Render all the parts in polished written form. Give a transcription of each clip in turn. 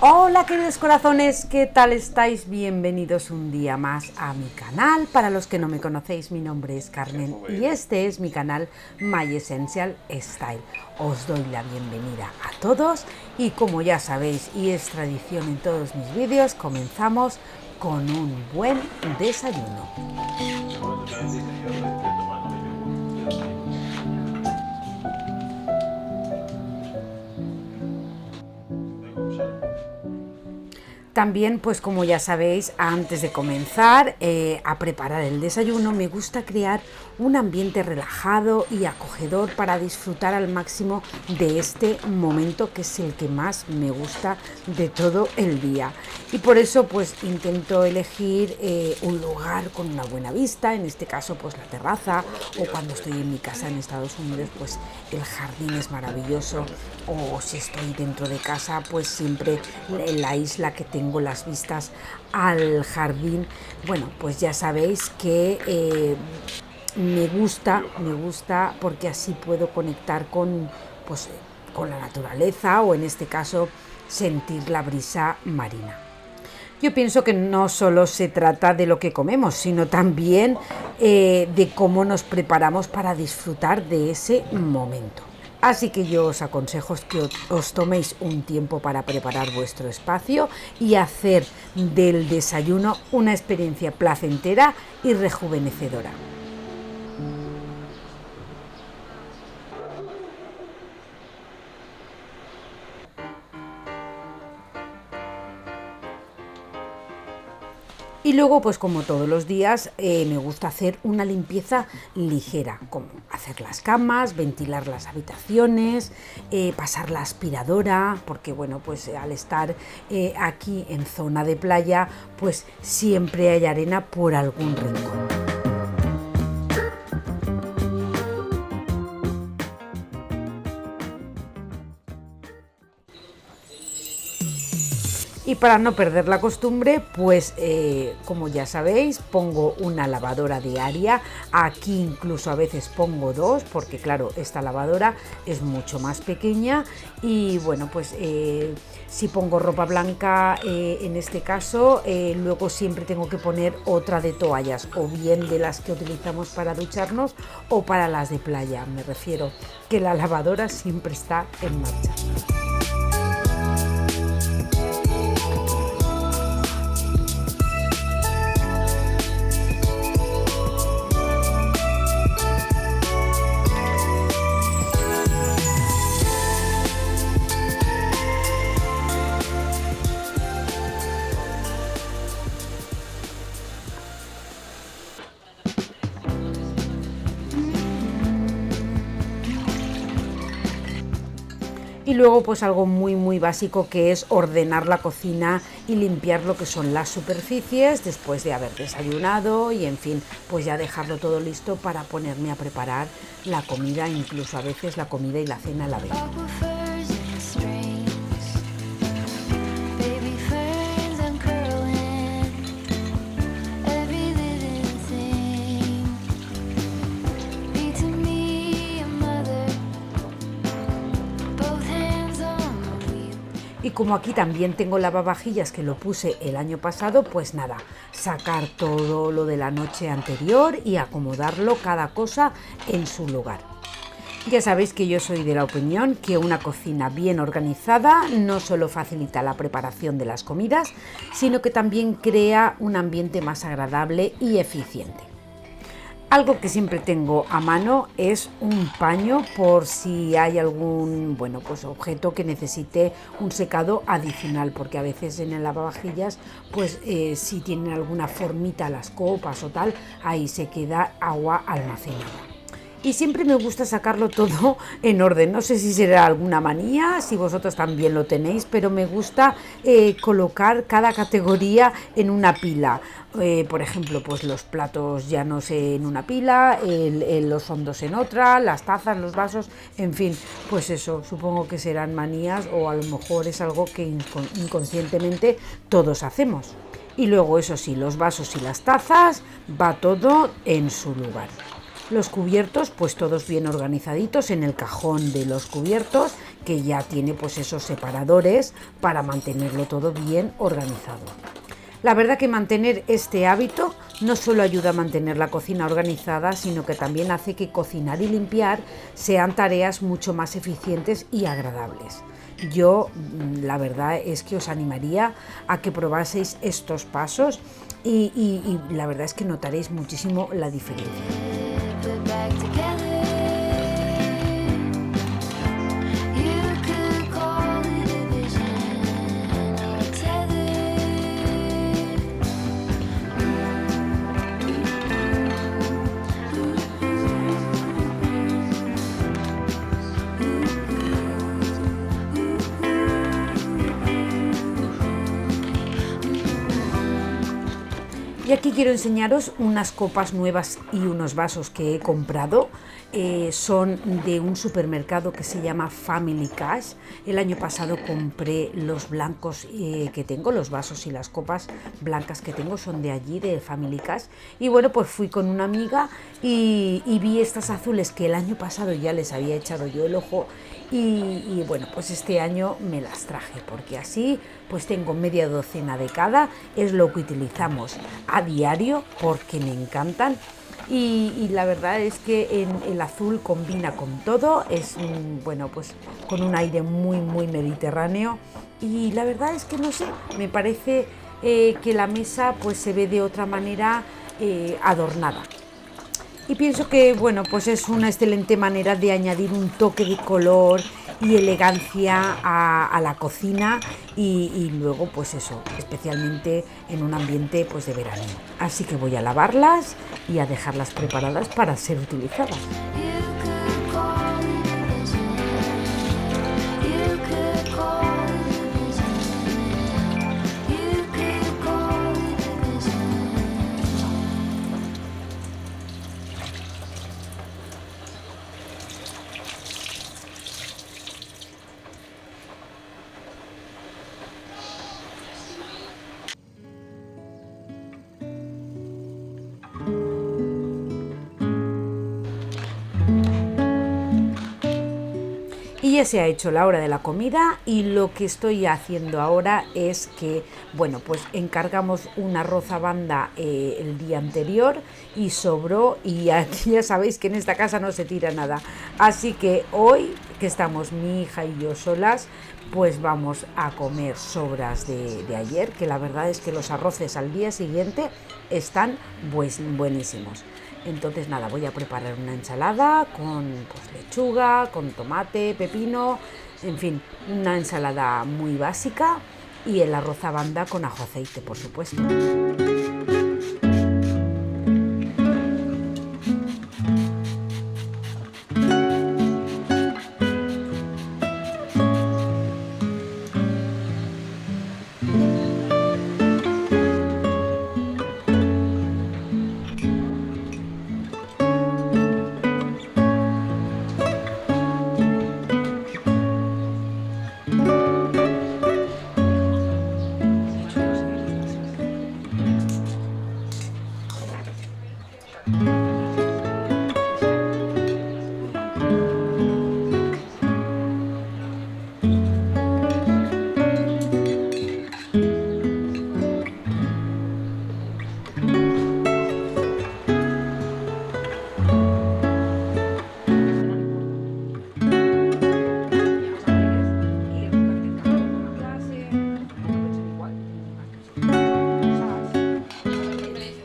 Hola queridos corazones, ¿qué tal estáis? Bienvenidos un día más a mi canal. Para los que no me conocéis, mi nombre es Carmen y este es mi canal My Essential Style. Os doy la bienvenida a todos y como ya sabéis y es tradición en todos mis vídeos, comenzamos con un buen desayuno. También, pues como ya sabéis, antes de comenzar a preparar el desayuno, me gusta crear un ambiente relajado y acogedor para disfrutar al máximo de este momento, que es el que más me gusta de todo el día. Y por eso, pues intento elegir un lugar con una buena vista, en este caso, pues la terraza, o cuando estoy en mi casa en Estados Unidos, pues el jardín es maravilloso, o si estoy dentro de casa, pues siempre en la isla que tengo las vistas al jardín. Bueno, pues ya sabéis que me gusta porque así puedo conectar con la naturaleza o en este caso sentir la brisa marina. Yo pienso que no solo se trata de lo que comemos, sino también de cómo nos preparamos para disfrutar de ese momento. Así que yo os aconsejo que os toméis un tiempo para preparar vuestro espacio y hacer del desayuno una experiencia placentera y rejuvenecedora. Y luego, pues como todos los días, me gusta hacer una limpieza ligera, como hacer las camas, ventilar las habitaciones, pasar la aspiradora, porque bueno, pues al estar aquí en zona de playa, pues siempre hay arena por algún rincón. Y para no perder la costumbre, pues como ya sabéis, pongo una lavadora diaria. Aquí incluso a veces pongo dos, porque claro, esta lavadora es mucho más pequeña. Y bueno, pues si pongo ropa blanca, en este caso, luego siempre tengo que poner otra de toallas, o bien de las que utilizamos para ducharnos o para las de playa. Me refiero que la lavadora siempre está en marcha. Y luego pues algo muy básico, que es ordenar la cocina y limpiar lo que son las superficies después de haber desayunado y en fin, pues ya dejarlo todo listo para ponerme a preparar la comida, incluso a veces la comida y la cena a la vez. Y como aquí también tengo lavavajillas que lo puse el año pasado, pues nada, sacar todo lo de la noche anterior y acomodarlo cada cosa en su lugar. Ya sabéis que yo soy de la opinión que una cocina bien organizada no solo facilita la preparación de las comidas, sino que también crea un ambiente más agradable y eficiente. Algo que siempre tengo a mano es un paño por si hay algún objeto que necesite un secado adicional, porque a veces en el lavavajillas pues si tienen alguna formita las copas o tal, ahí se queda agua almacenada. Y siempre me gusta sacarlo todo en orden. No sé si será alguna manía, si vosotros también lo tenéis, pero me gusta colocar cada categoría en una pila. Por ejemplo, pues los platos llanos en una pila, los hondos en otra, las tazas, los vasos, en fin, pues eso, supongo que serán manías o a lo mejor es algo que inconscientemente todos hacemos. Y luego, eso sí, los vasos y las tazas, va todo en su lugar. Los cubiertos, pues todos bien organizaditos en el cajón de los cubiertos, que ya tiene pues esos separadores para mantenerlo todo bien organizado. La verdad que mantener este hábito no solo ayuda a mantener la cocina organizada, sino que también hace que cocinar y limpiar sean tareas mucho más eficientes y agradables. Yo la verdad es que os animaría a que probaseis estos pasos y la verdad es que notaréis muchísimo la diferencia. Y aquí quiero enseñaros unas copas nuevas y unos vasos que he comprado. Son de un supermercado que se llama Family Cash. El año pasado compré los blancos que tengo, los vasos y las copas blancas que tengo son de allí, de Family Cash. Y bueno, pues fui con una amiga y vi estas azules que el año pasado ya les había echado yo el ojo. Y bueno, pues este año me las traje porque así pues tengo media docena de cada, es lo que utilizamos a diario porque me encantan y la verdad es que el azul combina con todo, es bueno pues con un aire muy mediterráneo y la verdad es que no sé, me parece que la mesa pues se ve de otra manera adornada. Y pienso que bueno, pues es una excelente manera de añadir un toque de color y elegancia a la cocina y luego pues eso, especialmente en un ambiente pues de verano. Así que voy a lavarlas y a dejarlas preparadas para ser utilizadas. Y ya se ha hecho la hora de la comida y lo que estoy haciendo ahora es que, bueno, pues encargamos una arroz a banda el día anterior y sobró y aquí ya sabéis que en esta casa no se tira nada. Así que hoy, que estamos mi hija y yo solas, pues vamos a comer sobras de ayer, que la verdad es que los arroces al día siguiente están buenísimos. Entonces nada, voy a preparar una ensalada con pues, lechuga, con tomate, pepino, en fin, una ensalada muy básica y el arroz a banda con ajo aceite, por supuesto.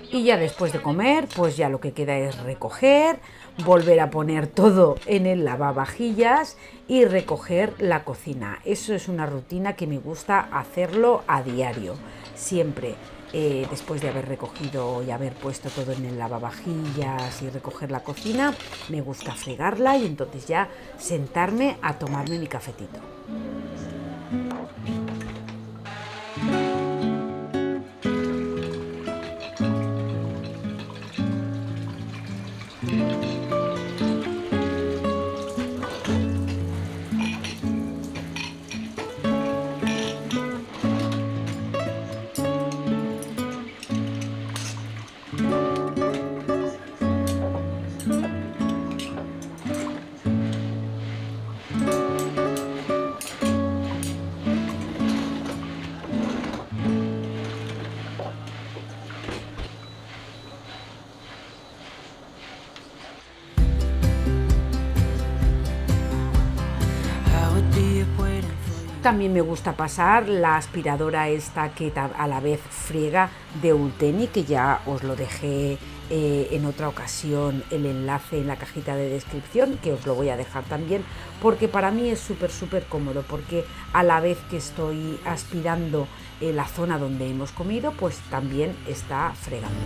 Y ya después de comer, pues ya lo que queda es recoger, volver a poner todo en el lavavajillas y recoger la cocina. Eso es una rutina que me gusta hacerlo a diario, siempre. Después de haber recogido y haber puesto todo en el lavavajillas y recoger la cocina, me gusta fregarla y entonces ya sentarme a tomarme mi cafetito. También me gusta pasar la aspiradora esta que a la vez friega de Ulteni, que ya os lo dejé en otra ocasión el enlace en la cajita de descripción, que os lo voy a dejar también, porque para mí es súper cómodo, porque a la vez que estoy aspirando la zona donde hemos comido, pues también está fregando.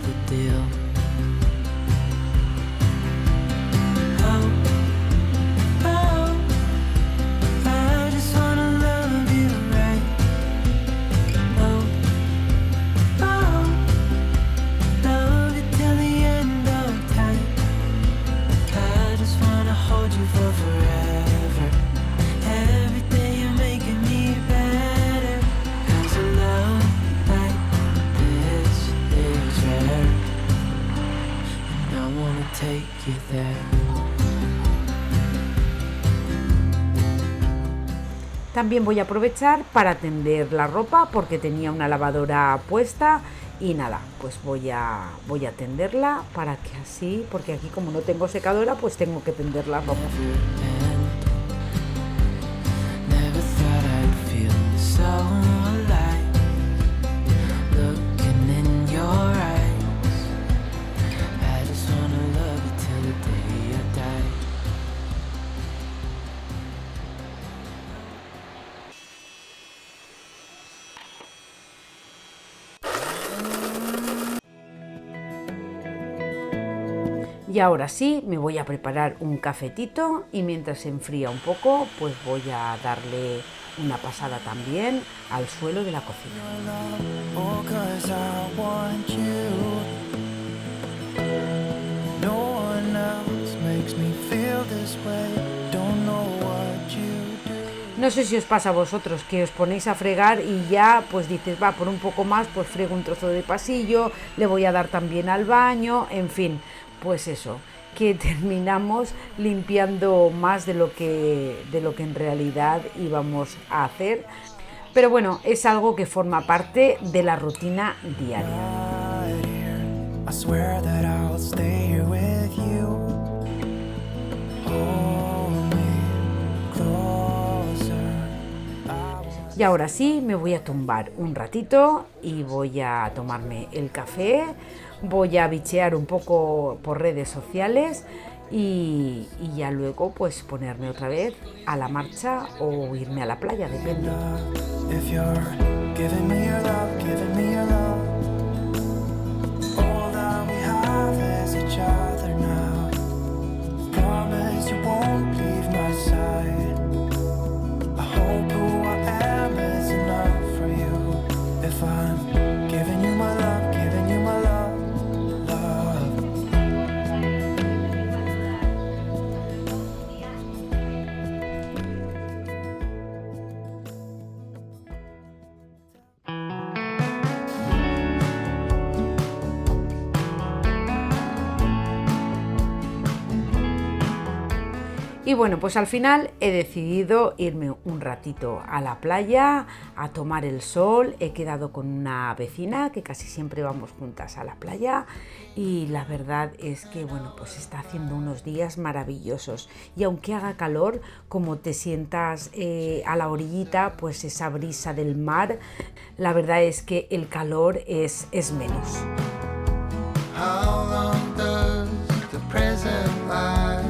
También voy a aprovechar para tender la ropa porque tenía una lavadora puesta y nada, pues voy a tenderla para que así, porque aquí como no tengo secadora, pues tengo que tender la ropa. Y ahora sí, me voy a preparar un cafetito y mientras se enfría un poco, pues voy a darle una pasada también al suelo de la cocina. No sé si os pasa a vosotros que os ponéis a fregar y ya pues dices, va, por un poco más, pues frego un trozo de pasillo, le voy a dar también al baño, en fin, pues eso, que terminamos limpiando más de lo que en realidad íbamos a hacer. Pero bueno, es algo que forma parte de la rutina diaria. Y ahora sí, me voy a tumbar un ratito y voy a tomarme el café, voy a bichear un poco por redes sociales y ya luego pues ponerme otra vez a la marcha o irme a la playa, depende. Y bueno, pues al final he decidido irme un ratito a la playa, a tomar el sol. He quedado con una vecina que casi siempre vamos juntas a la playa y la verdad es que bueno, pues está haciendo unos días maravillosos y aunque haga calor, como te sientas a la orillita, pues esa brisa del mar, la verdad es que el calor es menos. How long does the present lie?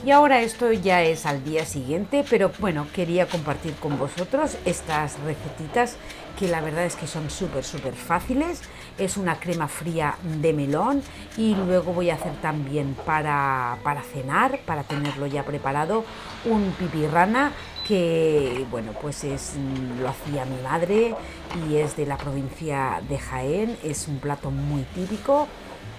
Y ahora esto ya es al día siguiente, pero bueno, quería compartir con vosotros estas recetitas que la verdad es que son súper fáciles. Es una crema fría de melón y luego voy a hacer también para cenar, para tenerlo ya preparado, un pipirrana que bueno, pues lo hacía mi madre y es de la provincia de Jaén, es un plato muy típico.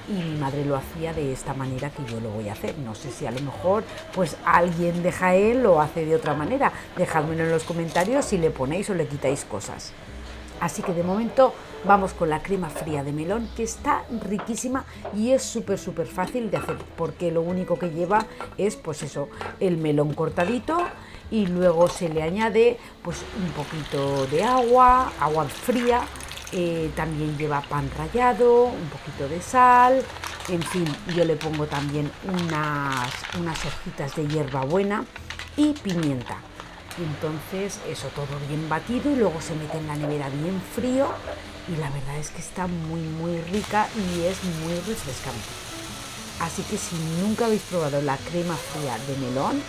Y mi madre lo hacía de esta manera que yo lo voy a hacer. No sé si a lo mejor pues alguien de Jaén lo hace de otra manera. Dejádmelo en los comentarios si le ponéis o le quitáis cosas. Así que de momento vamos con la crema fría de melón, que está riquísima y es súper fácil de hacer, porque lo único que lleva es pues eso, el melón cortadito, y luego se le añade pues un poquito de agua fría. También lleva pan rallado, un poquito de sal, en fin, yo le pongo también unas hojitas de hierbabuena y pimienta. Entonces eso todo bien batido y luego se mete en la nevera bien frío y la verdad es que está muy rica y es muy refrescante. Así que si nunca habéis probado la crema fría de melón,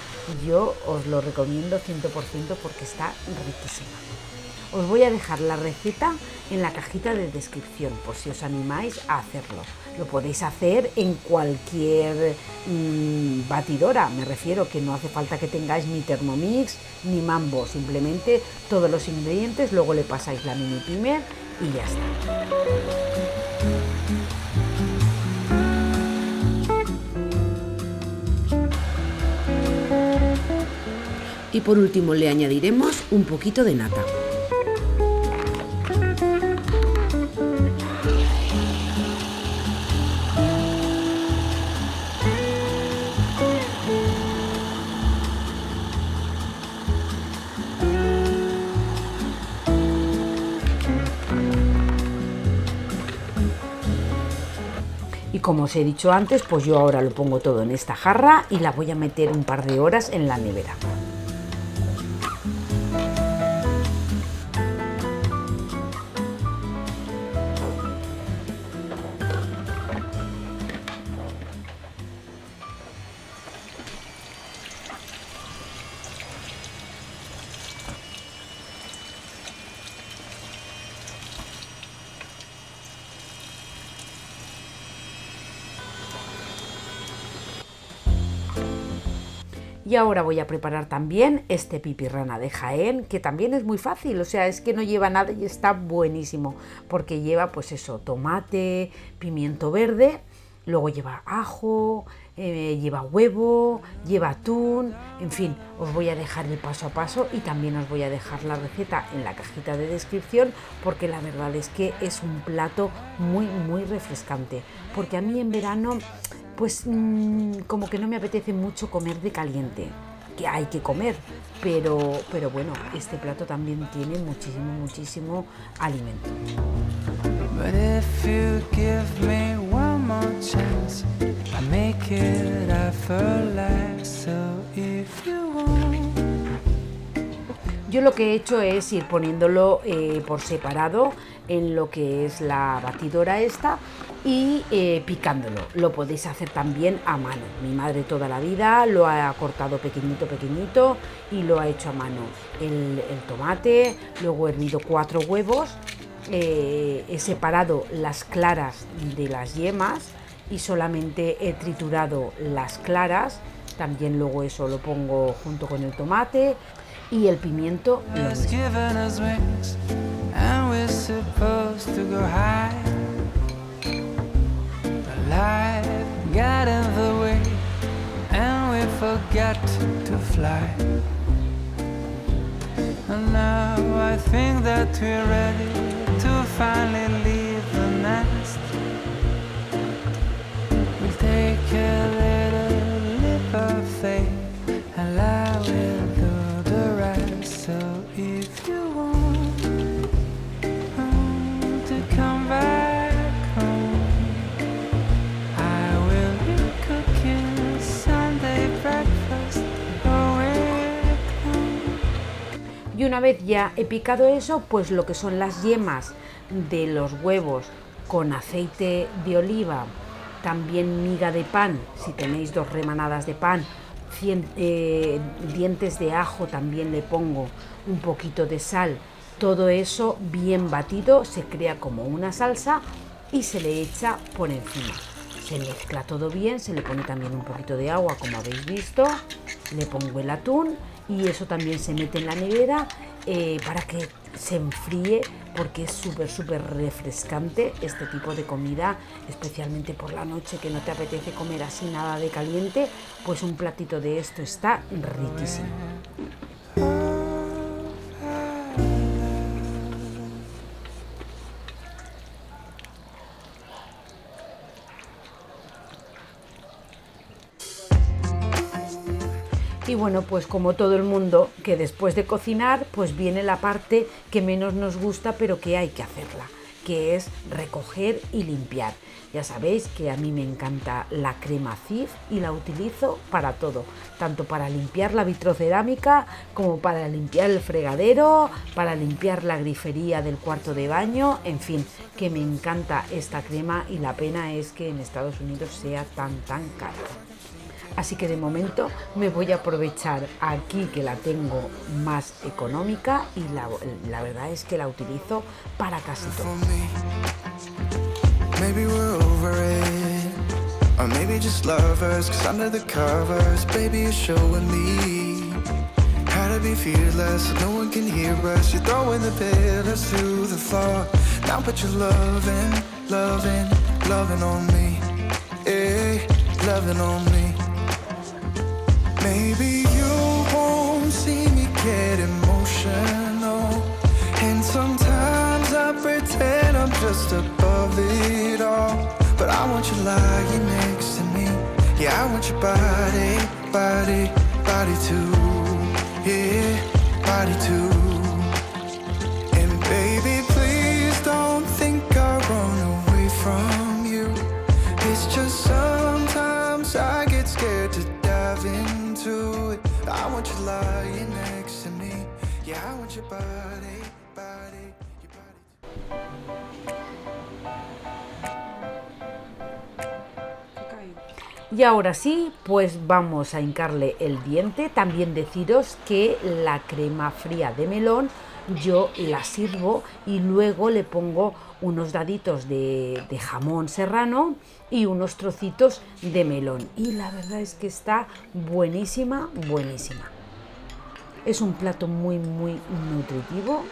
yo os lo recomiendo 100% porque está riquísima. Os voy a dejar la receta en la cajita de descripción por si os animáis a hacerlo. Lo podéis hacer en cualquier batidora, me refiero que no hace falta que tengáis ni Thermomix ni Mambo, simplemente todos los ingredientes, luego le pasáis la mini pimer y ya está. Y por último le añadiremos un poquito de nata. Y como os he dicho antes, pues yo ahora lo pongo todo en esta jarra y la voy a meter un par de horas en la nevera. Y ahora voy a preparar también este pipirrana de Jaén, que también es muy fácil, o sea, es que no lleva nada y está buenísimo, porque lleva pues eso, tomate, pimiento verde, luego lleva ajo, lleva huevo, lleva atún, en fin, os voy a dejar el paso a paso y también os voy a dejar la receta en la cajita de descripción, porque la verdad es que es un plato muy refrescante, porque a mí en verano pues como que no me apetece mucho comer de caliente, que hay que comer, pero bueno, este plato también tiene muchísimo alimento. But if you give me one more chance, I make it effortless. So if you want. Yo lo que he hecho es ir poniéndolo por separado en lo que es la batidora esta y picándolo. Lo podéis hacer también a mano. Mi madre toda la vida lo ha cortado pequeñito y lo ha hecho a mano. El tomate, luego he hervido 4 huevos, he separado las claras de las yemas y solamente he triturado las claras. También luego eso lo pongo junto con el tomate y el pimiento. Has given us wings, and we're supposed to go high. But life got in the way, and we forgot to fly. And now I think that we're ready to finally leave the nest. We'll take a little leap of faith, and lie will do the rest. So if you want to come back home, I will be cooking Sunday breakfast away home. Y una vez ya he picado eso, pues lo que son las yemas de los huevos con aceite de oliva, también miga de pan, si tenéis 2 remanadas de pan, dientes de ajo también le pongo, un poquito de sal, todo eso bien batido, se crea como una salsa y se le echa por encima. Se mezcla todo bien, se le pone también un poquito de agua, como habéis visto, le pongo el atún y eso también se mete en la nevera para que se enfríe, porque es súper refrescante este tipo de comida, especialmente por la noche que no te apetece comer así nada de caliente, pues un platito de esto está riquísimo. Y bueno, pues como todo el mundo, que después de cocinar, pues viene la parte que menos nos gusta, pero que hay que hacerla, que es recoger y limpiar. Ya sabéis que a mí me encanta la crema Cif y la utilizo para todo, tanto para limpiar la vitrocerámica como para limpiar el fregadero, para limpiar la grifería del cuarto de baño, en fin, que me encanta esta crema y la pena es que en Estados Unidos sea tan cara. Así que de momento me voy a aprovechar aquí que la tengo más económica y la verdad es que la utilizo para casi todo. Maybe we're over it, or maybe just lovers, 'cause under the covers, baby, you're showing me how to be fearless, no one can hear us, you're throwing the pillars through the floor, now put your loving on me, eh, loving on me. Maybe you won't see me get emotional, and sometimes I pretend I'm just above it all, but I want you lying next to me, yeah, I want your body too, yeah, body too, and baby, please don't think I run away from you, it's just sometimes I get scared to dive into it, I want you lying next to me, yeah, I want your body. Y ahora sí, pues vamos a hincarle el diente. También deciros que la crema fría de melón yo la sirvo y luego le pongo unos daditos de jamón serrano y unos trocitos de melón. Y la verdad es que está buenísima. Es un plato muy nutritivo.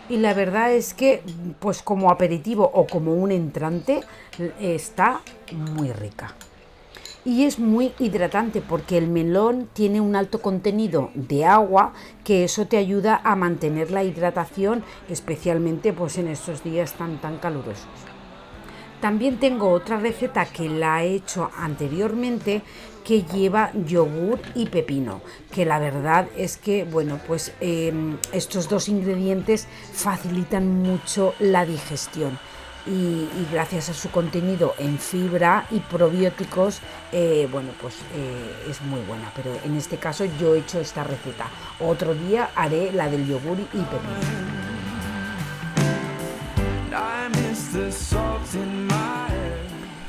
Y la verdad es que, pues como aperitivo o como un entrante, está muy rica. Y es muy hidratante porque el melón tiene un alto contenido de agua, que eso te ayuda a mantener la hidratación, especialmente pues en estos días tan calurosos. También tengo otra receta que la he hecho anteriormente, que lleva yogur y pepino, que la verdad es que, bueno, pues estos dos ingredientes facilitan mucho la digestión. Y gracias a su contenido en fibra y probióticos, bueno, pues es muy buena, pero en este caso yo he hecho esta receta. Otro día haré la del yogur y pepino.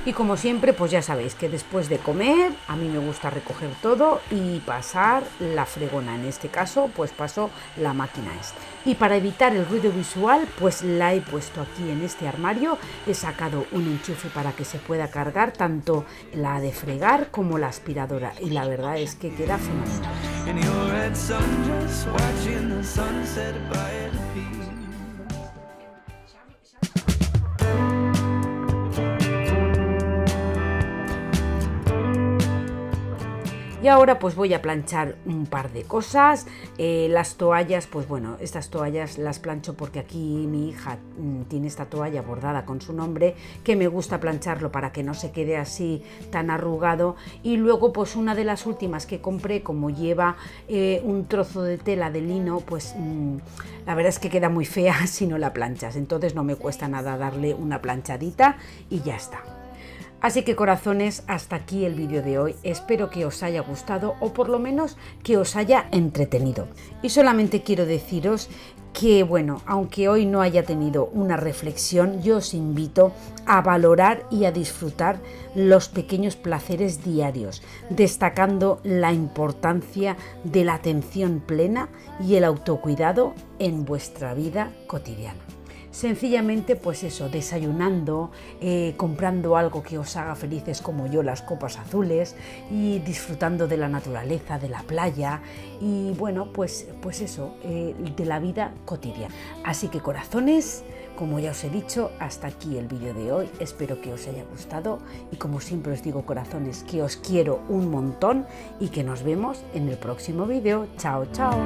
Y como siempre, pues ya sabéis que después de comer, a mí me gusta recoger todo y pasar la fregona. En este caso, pues paso la máquina esta. Y para evitar el ruido visual, pues la he puesto aquí en este armario. He sacado un enchufe para que se pueda cargar tanto la de fregar como la aspiradora. Y la verdad es que queda fenomenal. Y ahora pues voy a planchar un par de cosas. Las toallas, pues bueno, estas toallas las plancho porque aquí mi hija tiene esta toalla bordada con su nombre, que me gusta plancharlo para que no se quede así tan arrugado. Y luego pues una de las últimas que compré, como lleva un trozo de tela de lino, pues la verdad es que queda muy fea si no la planchas. Entonces no me cuesta nada darle una planchadita y ya está. Así que corazones, hasta aquí el vídeo de hoy. Espero que os haya gustado o por lo menos que os haya entretenido. Y solamente quiero deciros que bueno, aunque hoy no haya tenido una reflexión, yo os invito a valorar y a disfrutar los pequeños placeres diarios, destacando la importancia de la atención plena y el autocuidado en vuestra vida cotidiana. Sencillamente, pues eso, desayunando, comprando algo que os haga felices como yo, las copas azules, y disfrutando de la naturaleza, de la playa y bueno, pues eso, de la vida cotidiana. Así que corazones, como ya os he dicho, hasta aquí el vídeo de hoy. Espero que os haya gustado y como siempre os digo, corazones, que os quiero un montón y que nos vemos en el próximo vídeo. Chao, chao.